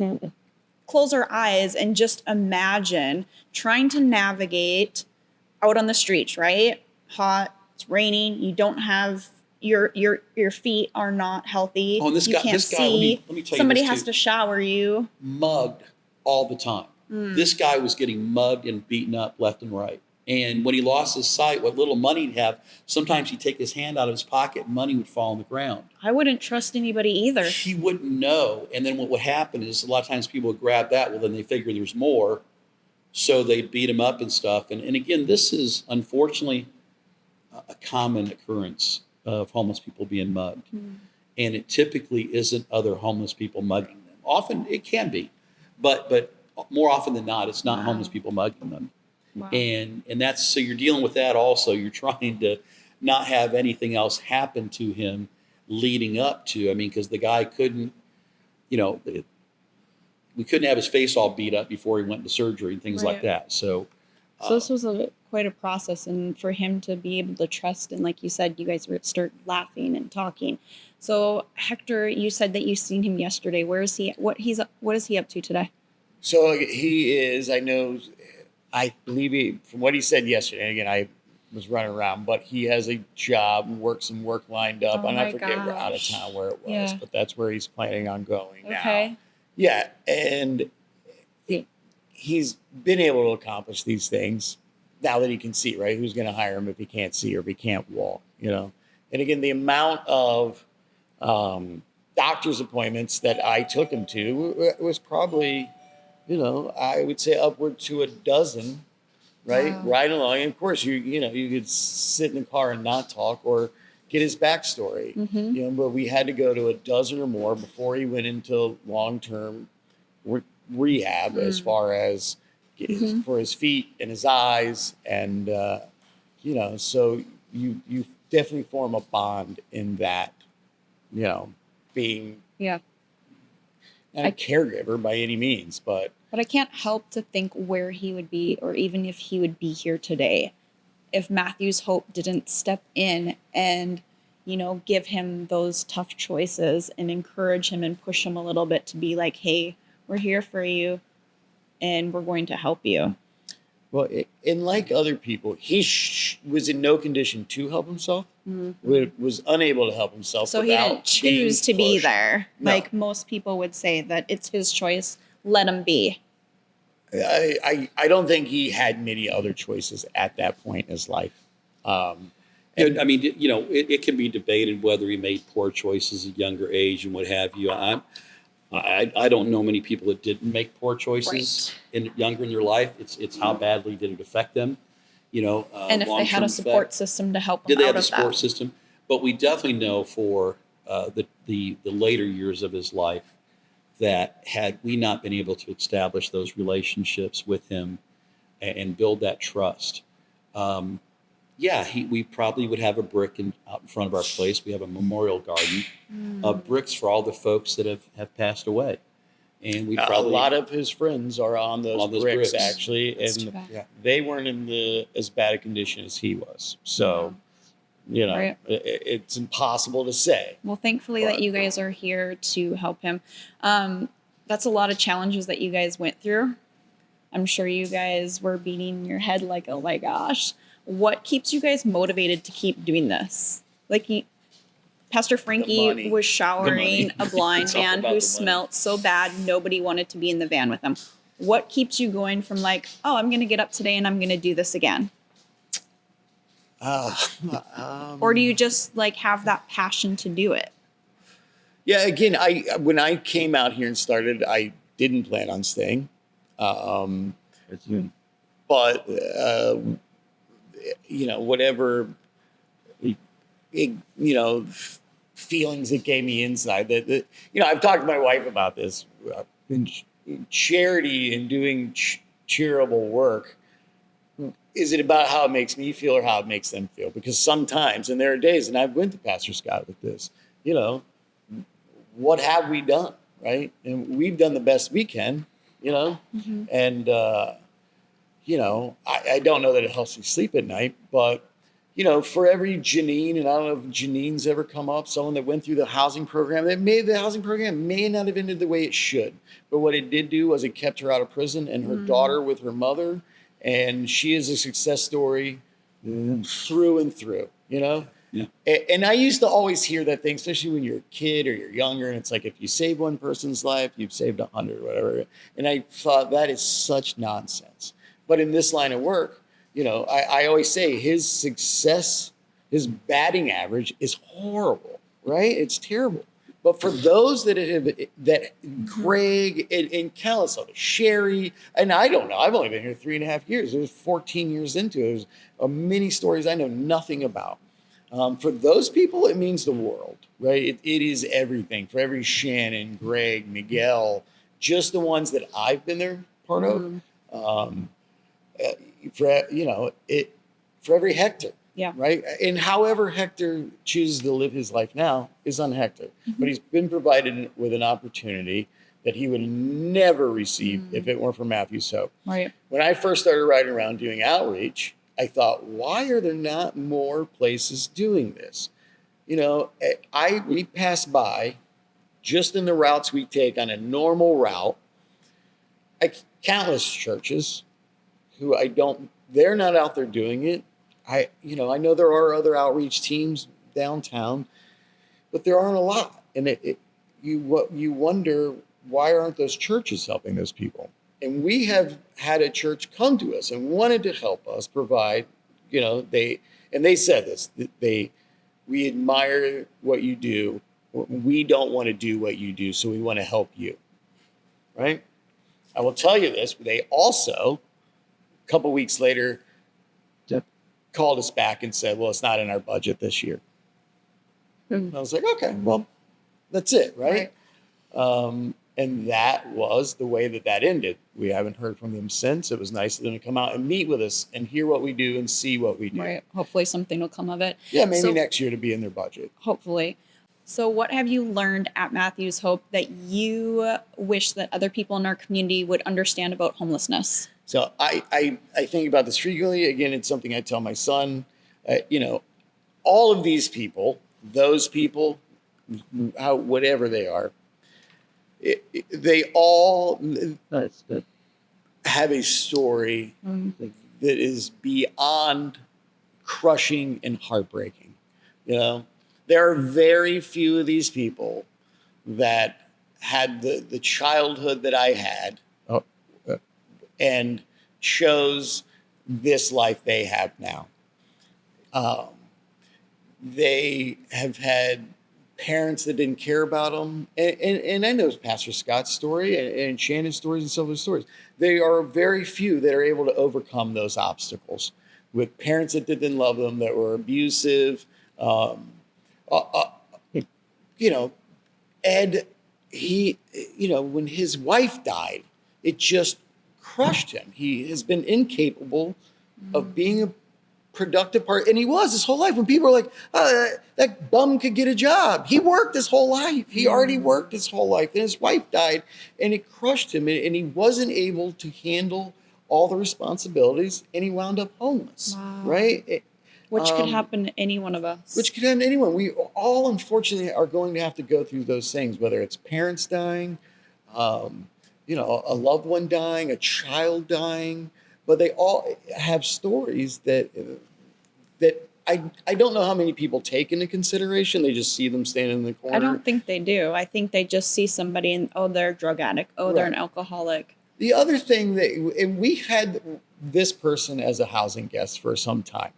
close our eyes and just imagine trying to navigate out on the streets, right? Hot, it's raining, you don't have, your feet are not healthy. Oh, and this you guy, can't see. let me tell you, somebody this has too. To shower you. Mugged all the time. This guy was getting mugged and beaten up left and right. And when he lost his sight, what little money he'd have, sometimes he'd take his hand out of his pocket and money would fall on the ground. I wouldn't trust anybody either. He wouldn't know. And then what would happen is a lot of times people would grab that. Well, then they figure there's more. So they'd beat him up and stuff. And again, this is unfortunately a common occurrence of homeless people being mugged. And it typically isn't other homeless people mugging them. Often it can be, but more often than not, it's not homeless people mugging them. Wow. And that's, so you're dealing with that also. You're trying to not have anything else happen to him leading up to, because the guy couldn't, we couldn't have his face all beat up before he went to surgery and things like that. So this was quite a process, and for him to be able to trust, and like you said, you guys would start laughing and talking. So Hector, you said that you seen him yesterday. Where is he? What is he up to today? So he is, I believe from what he said yesterday, and again, I was running around, but he has a job, some work lined up. Oh And my I forget where out of gosh. town where it was, Yeah. but that's where he's planning on going now. Okay. Yeah. And he's been able to accomplish these things now that he can see, right? Who's going to hire him if he can't see or if he can't walk, you know? And again, the amount of doctor's appointments that I took him to was probably, you know, I would say upward to a dozen, right? Wow. Right along. And of course, you could sit in the car and not talk or get his backstory, Mm-hmm. you know, but we had to go to a dozen or more before he went into long-term rehab as far as for his feet and his eyes. And, you know, so you definitely form a bond in that, you know, being Yeah. not a caregiver by any means, but But I can't help to think where he would be, or even if he would be here today, if Matthew's Hope didn't step in and, you know, give him those tough choices and encourage him and push him a little bit to be like, hey, we're here for you and we're going to help you. well, and like other people, he was in no condition to help himself. Was unable to help himself. So he without didn't choose to being be pushed. there. No. Like most people would say that it's his choice. Let him be. I don't think he had many other choices at that point in his life. I mean, you know, it can be debated whether he made poor choices at a younger age and what have you. I don't know many people that didn't make poor choices younger in their life. It's how badly did it affect them, you know. And if they had a support system to help them did they out have a of support that. system? But we definitely know for the later years of his life that had we not been able to establish those relationships with him and build that trust, we probably would have a brick out in front of our place. We have a memorial garden of bricks for all the folks that have passed away. And we probably a lot of his friends are on those bricks, actually, That's too and bad. they weren't in as bad a condition as he was. So, you know, Right. it's impossible to say. Well, thankfully that you guys are here to help him. That's a lot of challenges that you guys went through. I'm sure you guys were beating your head like, oh my gosh. What keeps you guys motivated to keep doing this? Like Pastor Frankie money. was showering a blind It's all man about who the money. smelt so bad nobody wanted to be in the van with him. What keeps you going from like, oh, I'm going to get up today and I'm going to do this again? Or do you just like have that passion to do it? Yeah, again, when I came out here and started, I didn't plan on staying. But you know, whatever feelings it gave me inside that you know, I've talked to my wife about this. In charity and doing charitable work, is it about how it makes me feel or how it makes them feel? Because sometimes, and there are days, and I've went to Pastor Scott with this, you know, what have we done, right? And we've done the best we can, you know, and you know, I don't know that it helps me sleep at night, but you know, for every Janine, and I don't know if Janine's ever come up, someone that went through the housing program, the housing program may not have ended the way it should, but what it did do was it kept her out of prison and her daughter with her mother, and she is a success story through and through, you know? Yeah. And I used to always hear that thing, especially when you're a kid or you're younger, and it's like, if you save one person's life, you've saved 100 or whatever. And I thought that is such nonsense. But in this line of work, you know, I always say his success, his batting average is horrible, right? It's terrible. But for those that Greg and countless others, Sherry, and I don't know, I've only been here 3.5 years. It was 14 years into it. There's many stories I know nothing about. For those people, it means the world, right? It is everything. For every Shannon, Greg, Miguel, just the ones that I've been there part of. For every Hector, right? And however Hector chooses to live his life now is on Hector. But he's been provided with an opportunity that he would never receive if it weren't for Matthew's Hope. Right. When I first started riding around doing outreach, I thought, why are there not more places doing this? You know, we pass by just in the routes we take on a normal route, countless churches who they're not out there doing it. I know there are other outreach teams downtown, but there aren't a lot. And you wonder, why aren't those churches helping those people? And we have had a church come to us and wanted to help us provide, they said this, we admire what you do. We don't want to do what you do, so we want to help you. Right? I will tell you this, but they also, a couple weeks later, called us back and said, well, it's not in our budget this year. And I was like, okay, well, that's it, right? And that was the way that ended. We haven't heard from them since. It was nice of them to come out and meet with us and hear what we do and see what we do. Right. Hopefully something will come of it. Yeah, maybe next year to be in their budget. Hopefully. So what have you learned at Matthews Hope that you wish that other people in our community would understand about homelessness? So I think about this frequently. Again, it's something I tell my son. All of these people, those people, whatever they are, they all have a story that is beyond crushing and heartbreaking. There are very few of these people that had the childhood that I had and chose this life they have now. They have had parents that didn't care about them. And I know Pastor Scott's story and Shannon's stories and some of the stories. They are very few that are able to overcome those obstacles with parents that didn't love them, that were abusive. Ed, when his wife died, it just crushed him. He has been incapable of being a productive part, and he was his whole life. When people are like, that bum could get a job, he worked his whole life. He already worked his whole life. Then his wife died, and it crushed him, and he wasn't able to handle all the responsibilities, and he wound up homeless. Wow. Right? Which could happen to any one of us. Which could happen to anyone. We all, unfortunately, are going to have to go through those things, whether it's parents dying, a loved one dying, a child dying. But they all have stories that I don't know how many people take into consideration. They just see them standing in the corner. I don't think they do. I think they just see somebody and, they're a drug addict. They're an alcoholic. The other thing and we had this person as a housing guest for some time.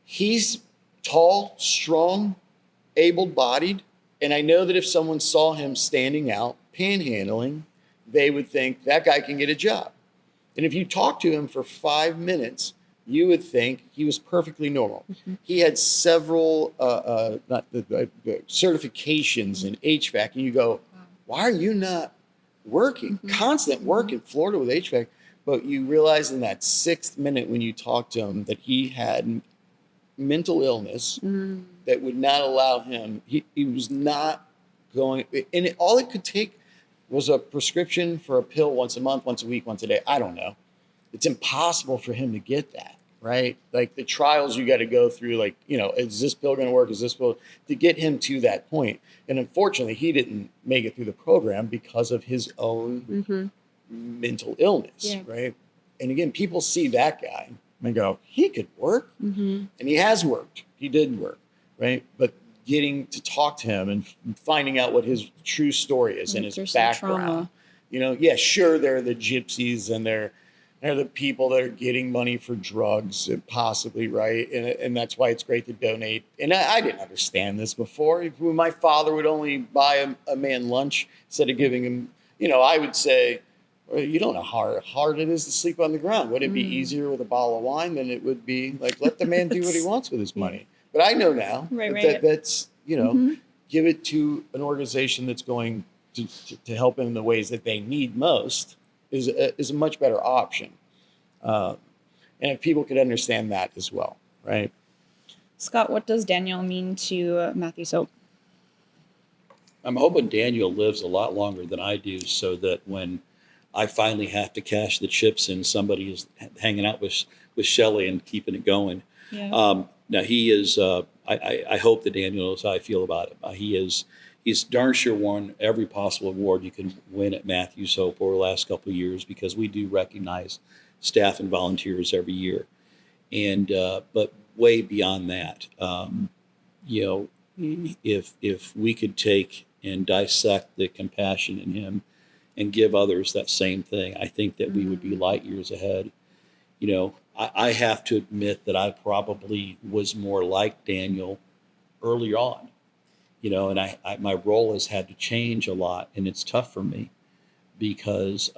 He's tall, strong, able-bodied. And I know that if someone saw him standing out, panhandling, they would think that guy can get a job. And if you talk to him for 5 minutes, you would think he was perfectly normal. Mm-hmm. He had several certifications in HVAC, and you go, why are you not working? Mm-hmm. Constant work in Florida with HVAC. But you realize in that 6th minute when you talk to him that he had mental illness that would not allow him. He was not going, and all it could take was a prescription for a pill once a month, once a week, once a day. I don't know. It's impossible for him to get that, right? Like the trials you got to go through, is this pill going to work? Is this pill to get him to that point? And unfortunately, he didn't make it through the program because of his own mental illness, right? And again, people see that guy and go, he could work. Mm-hmm. And he has worked. He did work, right? But getting to talk to him and finding out what his true story is and his background. Sure, they're the gypsies and they're the people that are getting money for drugs, possibly, right? And that's why it's great to donate. And I didn't understand this before. When my father would only buy a man lunch instead of giving him, I would say, well, you don't know how hard it is to sleep on the ground. Would it be easier with a bottle of wine than it would be let the man do what he wants with his money? But I know now that's, give it to an organization that's going to help in the ways that they need most is a much better option. And if people could understand that as well, right? Scott, what does Daniel mean to Matthews Hope? I'm hoping Daniel lives a lot longer than I do so that when I finally have to cash the chips in. Somebody is hanging out with Shelley and keeping it going. Yeah. Now he is. I hope that Daniel knows how I feel about him. He's darn sure won every possible award you can win at Matthews Hope over the last couple of years, because we do recognize staff and volunteers every year. And but way beyond that, you know, if we could take and dissect the compassion in him and give others that same thing, I think that we would be light years ahead. You know, I have to admit that I probably was more like Daniel early on, you know, and my role has had to change a lot, and it's tough for me because,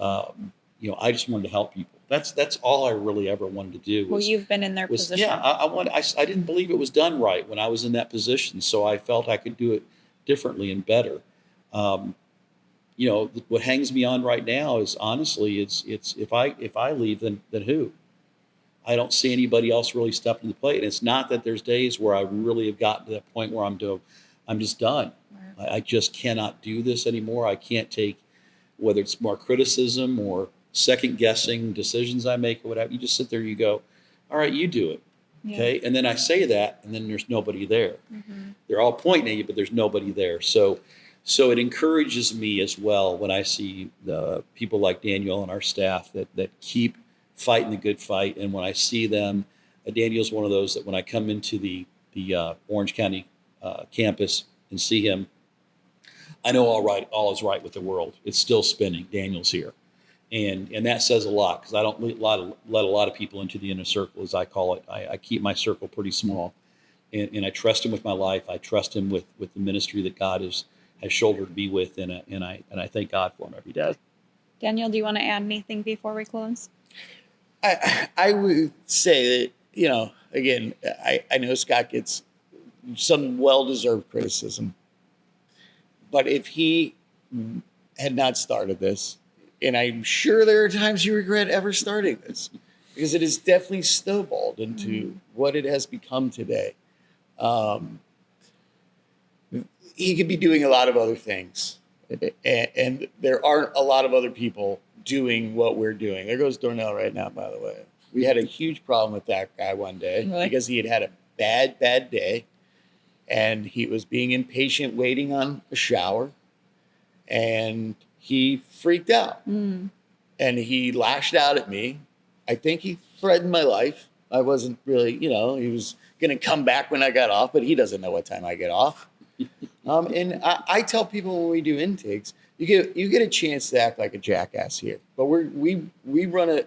you know, I just wanted to help people. That's all I really ever wanted to do. Well, you've been in their position. Yeah, I didn't believe it was done right when I was in that position, so I felt I could do it differently and better. You know, what hangs me on right now is honestly, it's if I leave, then who? I don't see anybody else really stepping to the plate. And it's not that there's days where I really have gotten to that point where I'm just done. Right. I just cannot do this anymore. I can't take, whether it's more criticism or second guessing decisions I make or whatever. You just sit there, you go, all right, you do it. Yeah. Okay. And then I say that, and then there's nobody there. Mm-hmm. They're all pointing at you, but there's nobody there. So it encourages me as well when I see the people like Daniel and our staff that keep fighting the good fight. And when I see them, Daniel's one of those that when I come into the Orange County campus and see him, I know all is right with the world. It's still spinning. Daniel's here. And that says a lot, because I don't let a lot of people into the inner circle, as I call it. I keep my circle pretty small, and I trust him with my life. I trust him with the ministry that God has shouldered me with, and I thank God for him every day. Daniel, do you want to add anything before we close? I would say that, you know, again, I know Scott gets some well-deserved criticism, but if he had not started this, and I'm sure there are times you regret ever starting this, because it has definitely snowballed into what it has become today. He could be doing a lot of other things, and there aren't a lot of other people doing what we're doing. There goes Dornell right now, by the way. We had a huge problem with that guy one day because he had a bad day, and he was being impatient waiting on a shower, and he freaked out. And he lashed out at me. I think he threatened my life. I wasn't really, you know, he was going to come back when I got off, but he doesn't know what time I get off. And I tell people when we do intakes, you get a chance to act like a jackass here, but we run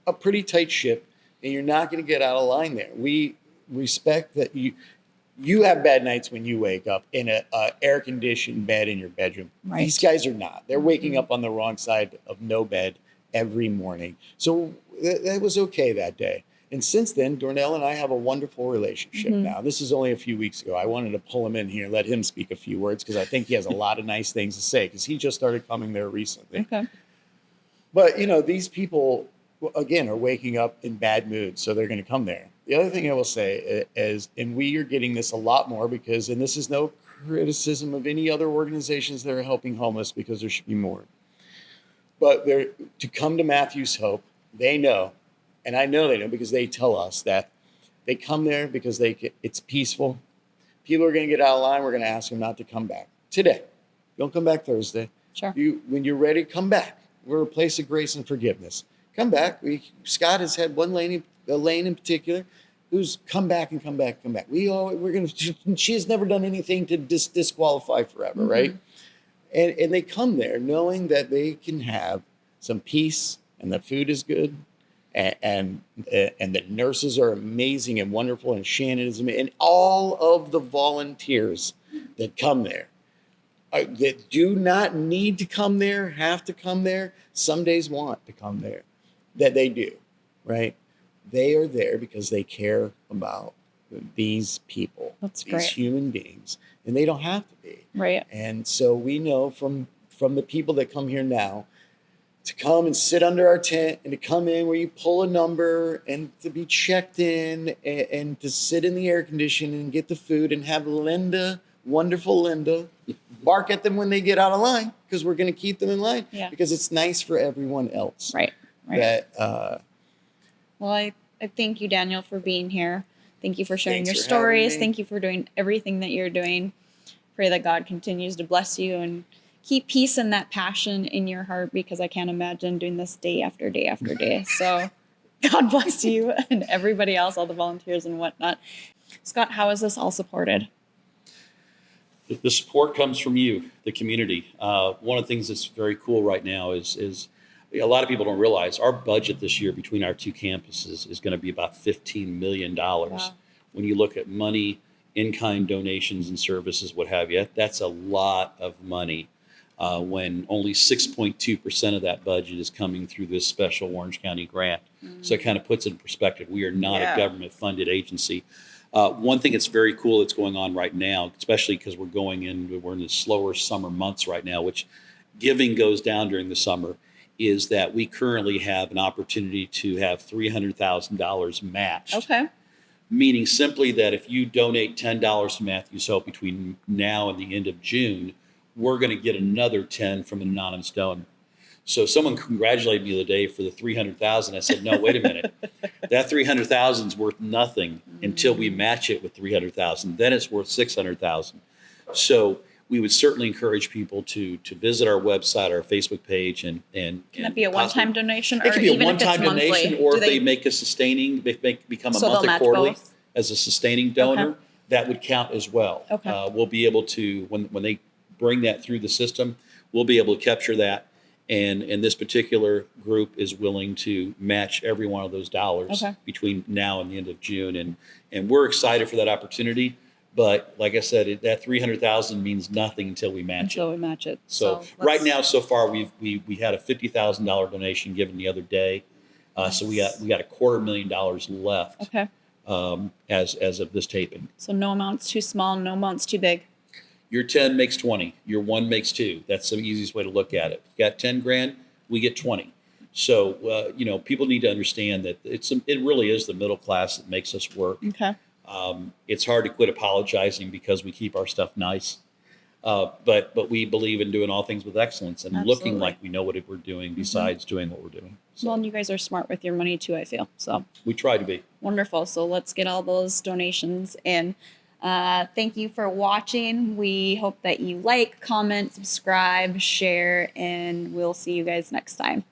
a pretty tight ship, and you're not going to get out of line there. We respect that you have bad nights when you wake up in a air conditioned bed in your bedroom. Right. These guys are not. They're waking up on the wrong side of no bed every morning. So that was okay that day. And since then, Dornell and I have a wonderful relationship now. This is only a few weeks ago. I wanted to pull him in here and let him speak a few words, because I think he has a lot of nice things to say, because he just started coming there recently. Okay. But, you know, these people, again, are waking up in bad moods, so they're going to come there. The other thing I will say is, and we are getting this a lot more, because, and this is no criticism of any other organizations that are helping homeless, because there should be more. But to come to Matthews Hope, they know, and I know they know because they tell us that they come there because it's peaceful. People are going to get out of line. We're going to ask them not to come back today. Don't come back Thursday. Sure. When you're ready, come back. We're a place of grace and forgiveness. Come back. Scott has had a lane in particular, who's come back and come back. She has never done anything to disqualify forever, right? And they come there knowing that they can have some peace, and the food is good, and the nurses are amazing and wonderful, and Shannon is amazing, and all of the volunteers that come there, that do not need to come there, have to come there, some days want to come there, that they do, right? They are there because they care about these people, That's these great. human beings, and they don't have to be. Right. And so we know from the people that come here now, to come and sit under our tent, and to come in where you pull a number, and to be checked in, and to sit in the air conditioning and get the food, and have Linda wonderful Linda. Bark at them when they get out of line because we're going to keep them in line because it's nice for everyone else. Right. That, well, I thank you, Daniel, for being here. Thank you for sharing Thanks your for having stories. me. Thank you for doing everything that you're doing. Pray that God continues to bless you and keep peace and that passion in your heart, because I can't imagine doing this day after day after day. So God bless you and everybody else, all the volunteers and whatnot. Scott, how is this all supported? The support comes from you, the community. One of the things that's very cool right now is a lot of people don't realize our budget this year between our two campuses is going to be about $15 million. Wow. When you look at money, in-kind donations and services, what have you, that's a lot of money when only 6.2% of that budget is coming through this special Orange County grant. So it kind of puts it in perspective. We are not a government-funded agency. One thing that's very cool that's going on right now, especially because we're in the slower summer months right now, which giving goes down during the summer, is that we currently have an opportunity to have $300,000 matched. Okay. Meaning simply that if you donate $10 to Matthew's Hope between now and the end of June, we're going to get another 10 from an anonymous donor. So someone congratulated me the other day for the 300,000. I said, no, wait a minute. That 300,000 is worth nothing until we match it with 300,000. Then it's worth 600,000. So we would certainly encourage people to visit our website, our Facebook page, and Can that be a one-time donation? It could be a even if it's one-time donation, monthly? or if they make a sustaining, become a So they'll monthly match quarterly both? as a sustaining donor, Okay. that would count as well. Okay. We'll be able to, when they bring that through the system, we'll be able to capture that. And this particular group is willing to match every one of those dollars between now and the end of June. And we're excited for that opportunity. But like I said, that 300,000 means nothing until we match it. So right now, so far, we had a $50,000 donation given the other day. So we got $250,000 left. Okay. As of this taping. So no amount's too small, no amount's too big. Your 10 makes 20. Your 1 makes 2. That's the easiest way to look at it. You got 10 grand, we get 20. So people need to understand that it really is the middle class that makes us work. Okay. It's hard to quit apologizing because we keep our stuff nice. But we believe in doing all things with excellence and looking like we know what we're doing besides doing what we're doing. So Well, and you guys are smart with your money too, I feel. So we try to be. wonderful. So let's get all those donations in. Thank you for watching. We hope that you like, comment, subscribe, share, and we'll see you guys next time.